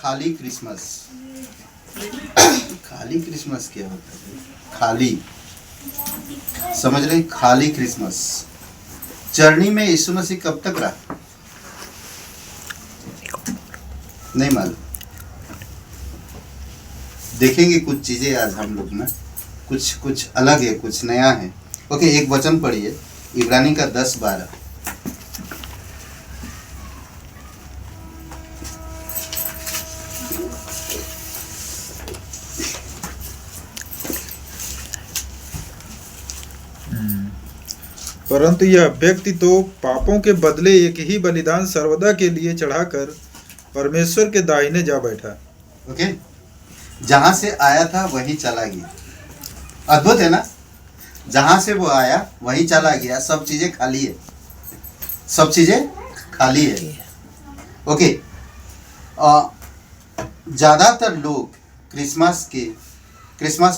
खाली क्रिसमस। खाली क्रिसमस क्या होता है? खाली, समझ रहे? खाली क्रिसमस। चरनी में यीशु मसीह कब तक रहा? नहीं मालूम। देखेंगे कुछ चीजें आज हम लोग ना, कुछ अलग है, कुछ नया है। ओके, एक वचन पढ़िए, इब्रानी का 10-12। परंतु यह व्यक्ति तो पापों के बदले एक ही बलिदान सर्वदा के लिए चढ़ाकर परमेश्वर के दाहिने जा बैठा। ओके, जहां से आया था वहीं चला गया। अद्भुत है ना? जहां से वो आया वहीं चला गया। सब चीजें खाली है, सब चीजें खाली है। ओके, ज्यादातर लोग क्रिसमस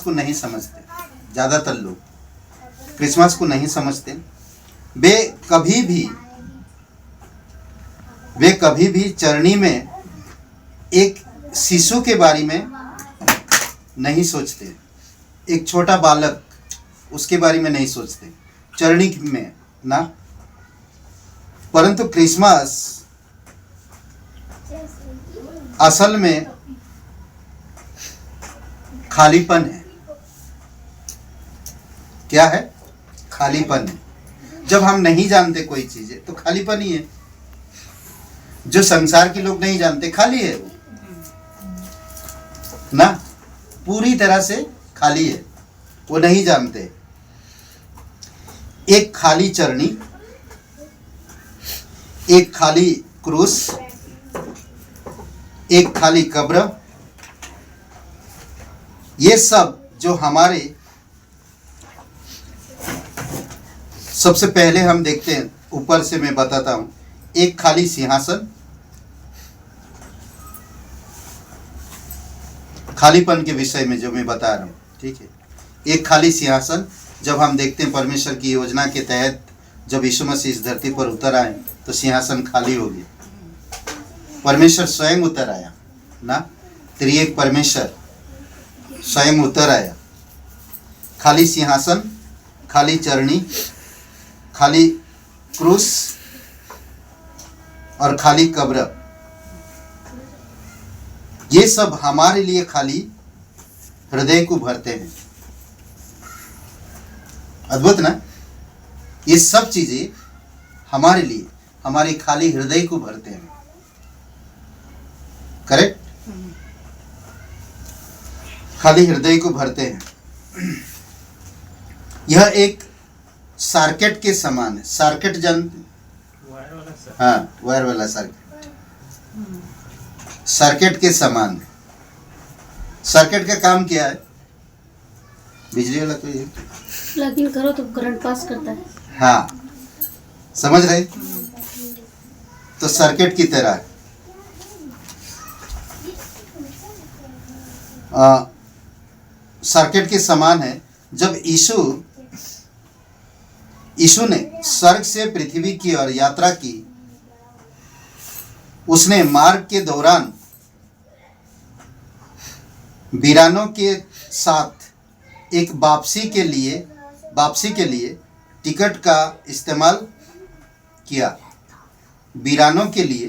को नहीं समझते। ज्यादातर लोग क्रिसमस को नहीं समझते। वे कभी भी चरनी में एक शिशु के बारे में नहीं सोचते। एक छोटा बालक, उसके बारे में नहीं सोचते चरनी में ना। परंतु क्रिसमस असल में खालीपन है। क्या है? खालीपन है। जब हम नहीं जानते कोई चीज है तो खालीपन ही है। जो संसार के लोग नहीं जानते, खाली है वो ना, पूरी तरह से खाली है, वो नहीं जानते। एक खाली चरनी, एक खाली क्रूस, एक खाली कब्र, ये सब जो हमारे, सबसे पहले हम देखते हैं, ऊपर से मैं बताता हूं। एक खाली सिंहासन, खालीपन के विषय में जो मैं बता रहा हूं, ठीक है। एक खाली सिंहासन, जब हम देखते हैं परमेश्वर की योजना के तहत जब यीशु मसीह इस धरती पर उतर आए तो सिंहासन खाली हो गया। परमेश्वर स्वयं उतर आया ना, त्रिएक परमेश्वर स्वयं उतर आया। खाली सिंहासन, खाली चरनी, खाली क्रूस और खाली कब्र, ये सब हमारे लिए खाली हृदय को भरते हैं। अद्भुत ना? ये सब चीजें हमारे लिए, हमारे खाली हृदय को भरते हैं। करेक्ट? खाली हृदय को भरते हैं। यह एक सर्किट के समान है। सर्किट जानते? हाँ, वायर वाला सर्किट, सर्किट के समान है। सर्किट का काम क्या है? बिजली वाला कोई है? प्लग इन करो तो करंट पास करता है। हाँ, समझ रहे? तो सर्किट की तरह सर्किट के समान है। जब यीशु ने स्वर्ग से पृथ्वी की ओर यात्रा की, उसने मार्ग के दौरान वीरानों के साथ एक वापसी के लिए टिकट का इस्तेमाल किया। वीरानों के लिए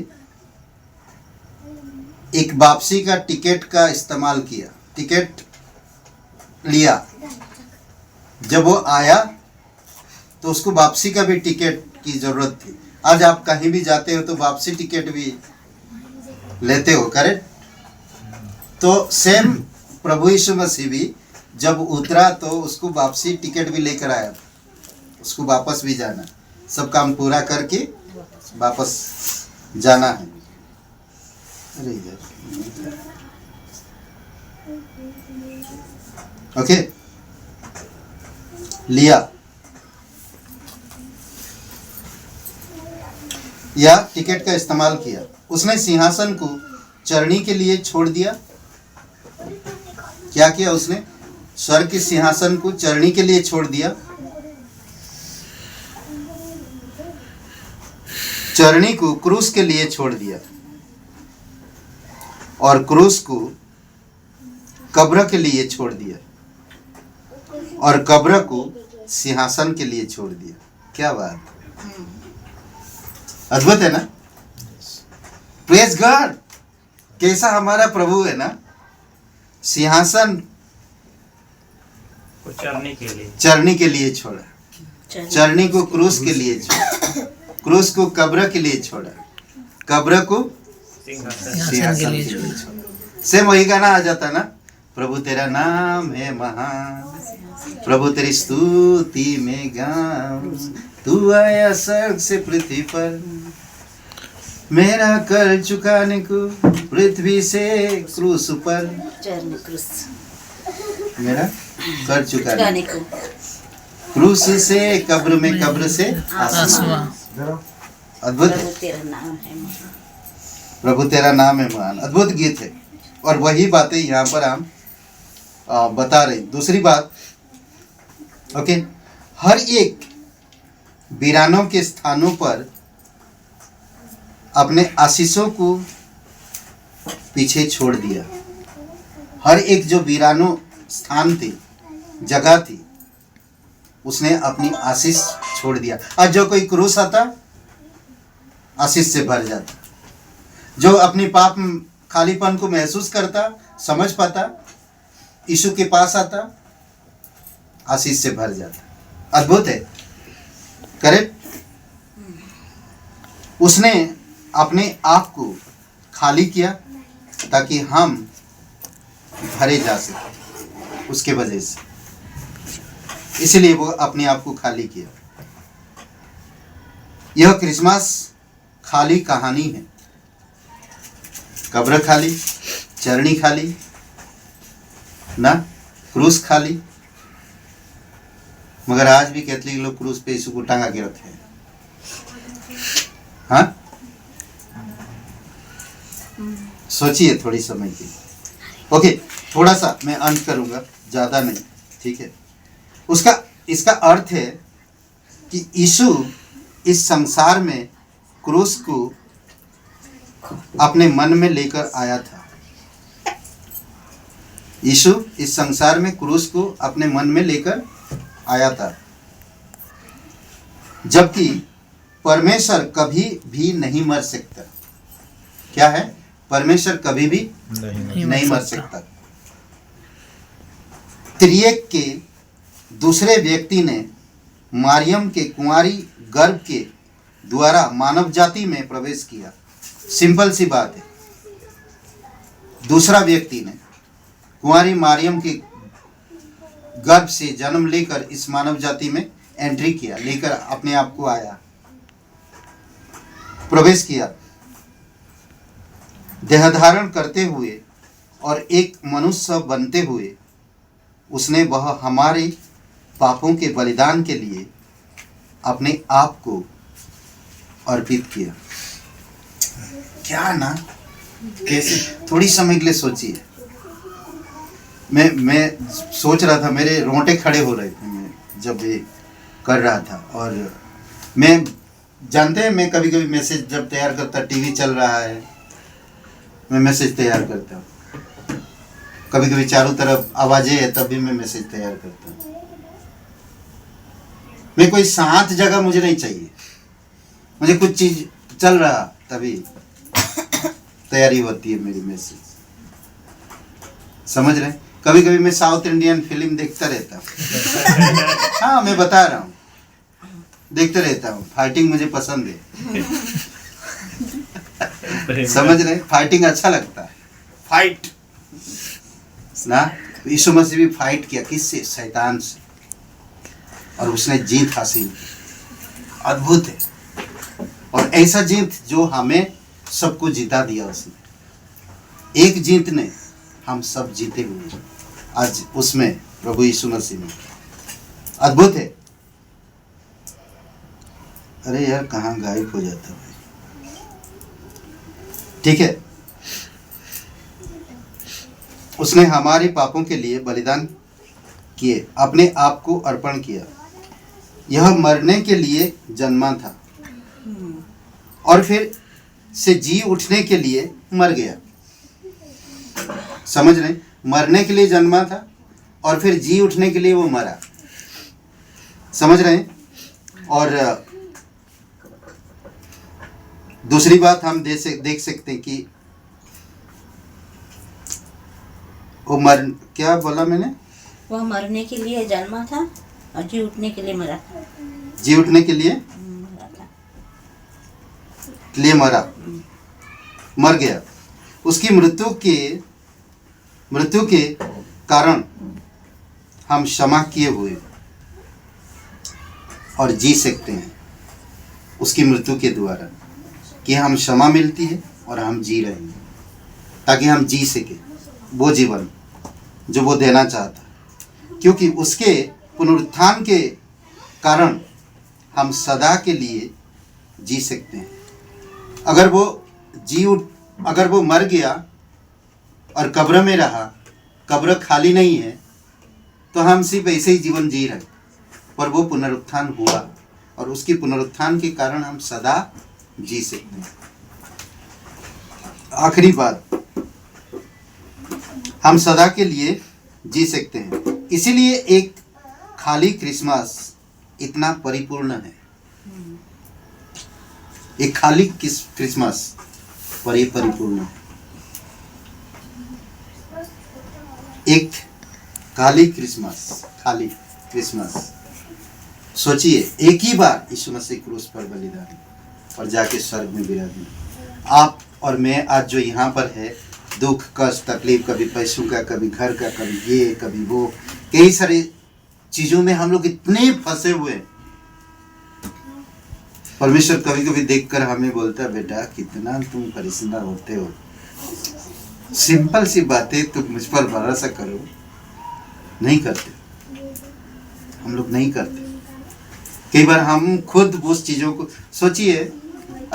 एक वापसी का टिकट का इस्तेमाल किया, टिकट लिया। जब वो आया तो उसको वापसी का भी टिकट की जरूरत थी। आज आप कहीं भी जाते हो तो वापसी टिकट भी लेते हो, करेक्ट? तो सेम प्रभु यीशु मसीह भी जब उतरा तो उसको वापसी टिकट भी लेकर आया। उसको वापस भी जाना, सब काम पूरा करके वापस जाना है। अरे यार, ओके, लिया या टिकट का इस्तेमाल किया। उसने सिंहासन को चरनी के लिए छोड़ दिया। क्या किया उसने? स्वर्ग के सिंहासन को चरनी के लिए छोड़ दिया। चरनी को क्रूस के लिए छोड़ दिया। और क्रूस को कब्र के लिए छोड़ दिया और कब्र को सिंहासन के लिए छोड़ दिया। क्या बात, अद्भुत है ना। प्रेज गॉड, कैसा हमारा प्रभु है ना। सिंहासन को चरने के लिए छोड़ा, चरनी को क्रूस के लिए छोड़ा, क्रूस को कब्र के लिए छोड़ा, कब्र को सिंहासन के लिए छोड़ा। सेम वही गाना आ जाता ना, प्रभु तेरा नाम है महान, प्रभु तेरी स्तुति में गाऊं, तू आया स्वर्ग से पृथ्वी पर, मेरा कर चुकाने को पृथ्वी से क्रूस पर, मेरा कर चुकाने को क्रूस से कब्र में, कब्र से आसमान। अद्भुत है, प्रभु तेरा नाम है महान। अद्भुत गीत है और वही बातें यहाँ पर हम बता रहे। दूसरी बात, ओके, हर एक वीरानों के स्थानों पर अपने आशीषों को पीछे छोड़ दिया। हर एक जो वीरानों स्थान थी, जगह थी, उसने अपनी आशीष छोड़ दिया। आज जो कोई क्रूस आता, आशीष से भर जाता। जो अपनी पाप खालीपन को महसूस करता, समझ पाता, यीशु के पास आता, आशीष से भर जाता। अद्भुत है, करेक्ट। उसने अपने आप को खाली किया ताकि हम भरे जा सके उसके वजह से, इसलिए वो अपने आप को खाली किया। यह क्रिसमस खाली कहानी है। कब्र खाली, चरनी खाली ना, क्रूस खाली। मगर आज भी कैथलिक लोग क्रूस पे यीशु को टांगा के रखे हैं। हाँ, सोचिए थोड़ी समय की। ओके, थोड़ा सा मैं अंत करूंगा, ज्यादा नहीं, ठीक है। इसका अर्थ है कि यीशु इस संसार में क्रूस को अपने मन में लेकर आया था। यीशु इस संसार में क्रूस को अपने मन में लेकर आया था, जबकि परमेश्वर कभी भी नहीं मर सकता। क्या है? परमेश्वर कभी भी नहीं मर सकता। त्रिएक के दूसरे व्यक्ति ने मारियम के कुंवारी गर्भ के द्वारा मानव जाति में प्रवेश किया। सिंपल सी बात है। दूसरा व्यक्ति ने कुंवारी मारियम के गर्भ से जन्म लेकर इस मानव जाति में एंट्री किया, लेकर अपने आप को आया, प्रवेश किया, देह धारण करते हुए और एक मनुष्य बनते हुए उसने वह हमारे पापों के बलिदान के लिए अपने आप को अर्पित किया। क्या ना, कैसे, थोड़ी समय के लिए सोचिए। मैं सोच रहा था, मेरे रोंगटे खड़े हो रहे थे मैं जब ये कर रहा था। और मैं, जानते हैं, मैं कभी कभी मैसेज जब तैयार करता, टीवी चल रहा है, मैं मैसेज तैयार करता हूँ। कभी कभी चारों तरफ आवाजें है तब भी मैं मैसेज तैयार करता हूँ। मैं कोई शांत जगह मुझे नहीं चाहिए, मुझे कुछ चीज चल रहा तभी तैयारी होती है मेरी मैसेज। समझ रहे? कभी कभी मैं साउथ इंडियन फिल्म देखता रहता हूँ। हाँ, मैं बता रहा हूँ, देखते रहता हूँ। फाइटिंग मुझे पसंद है। समझ रहे? फाइटिंग अच्छा लगता है, फाइट ना। यीशु मसीह भी फाइट किया, किससे? शैतान से, और उसने जीत हासिल की। अद्भुत है। और ऐसा जीत जो हमें सबको जिता दिया उसने। एक जीत ने हम सब जीते हुए आज उसमें प्रभु यीशु मसीह में। अद्भुत है। अरे यार, कहाँ गायब हो जाता है? ठीक है, उसने हमारे पापों के लिए बलिदान किए, अपने आप को अर्पण किया। यह मरने के लिए जन्मा था और फिर से जी उठने के लिए मर गया। समझ रहे? मरने के लिए जन्मा था और फिर जी उठने के लिए वो मरा। समझ रहे हैं? और दूसरी बात हम देख सकते हैं कि वो क्या बोला मैंने? वह मरने के लिए जन्मा था और जी उठने के लिए मरा था। जी उठने के लिए मरा था। मर गया। उसकी मृत्यु के कारण हम क्षमा किए हुए और जी सकते हैं उसकी मृत्यु के द्वारा, कि हम क्षमा मिलती है और हम जी रहे हैं, ताकि हम जी सके वो जीवन जो वो देना चाहता, क्योंकि उसके पुनरुत्थान के कारण हम सदा के लिए जी सकते हैं। अगर वो मर गया और कब्र में रहा, कब्र खाली नहीं है, तो हम सिर्फ ऐसे ही जीवन जी रहे, पर वो पुनरुत्थान हुआ और उसकी पुनरुत्थान के कारण हम सदा जी सकते हैं। आखिरी बात, हम सदा के लिए जी सकते हैं। इसीलिए एक खाली क्रिसमस इतना परिपूर्ण है। एक खाली क्रिसमस परिपूर्ण है। एक खाली क्रिसमस सोचिए, एक ही बार यीशु मसीह क्रूस पर बलिदान और जाके स्वर्ग में विराजमान। आप और मैं आज जो यहाँ पर है, दुख कष्ट तकलीफ, कभी पैसों का, कभी घर का, कभी ये कभी वो, कई सारी चीजों में हम लोग इतने फंसे हुए हैं। परमेश्वर कभी कभी देखकर हमें बोलता है, बेटा कितना तुम परेशान होते हो, सिंपल सी बातें तुम मुझ पर भरोसा करो। नहीं करते, हम लोग नहीं करते। कई बार हम खुद उस चीजों को सोचिए,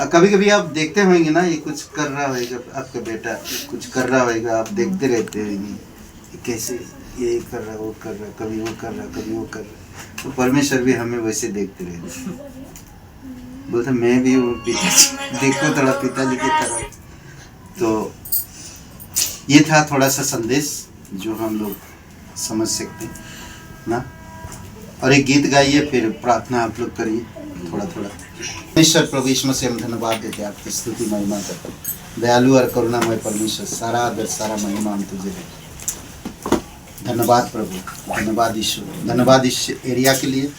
कभी कभी आप देखते होंगे ना, ये कुछ कर रहा होगा आपका बेटा, कुछ कर रहा होगा, आप देखते रहते होंगे कैसे ये कर रहा, वो कर रहा, कभी वो कर रहा, कभी वो कर रहा। तो परमेश्वर भी हमें वैसे देखते रहते, बोलते मैं भी वो पिताजी, देखो थोड़ा पिताजी की तरह। तो ये था थोड़ा सा संदेश जो हम लोग समझ सकते हैं ना। और एक गीत गाइए, फिर प्रार्थना आप लोग करिए थोड़ा थोड़ा। परमेश्वर प्रभु यीशु मसीह हम धन्यवाद देते हैं, आपकी स्तुति महिमा करते हैं। दयालु और करुणामय परमेश्वर, सारा आदर सारा महिमा हम तुझे देते। धन्यवाद प्रभु, धन्यवाद ईश्वर, धन्यवाद इस एरिया के लिए,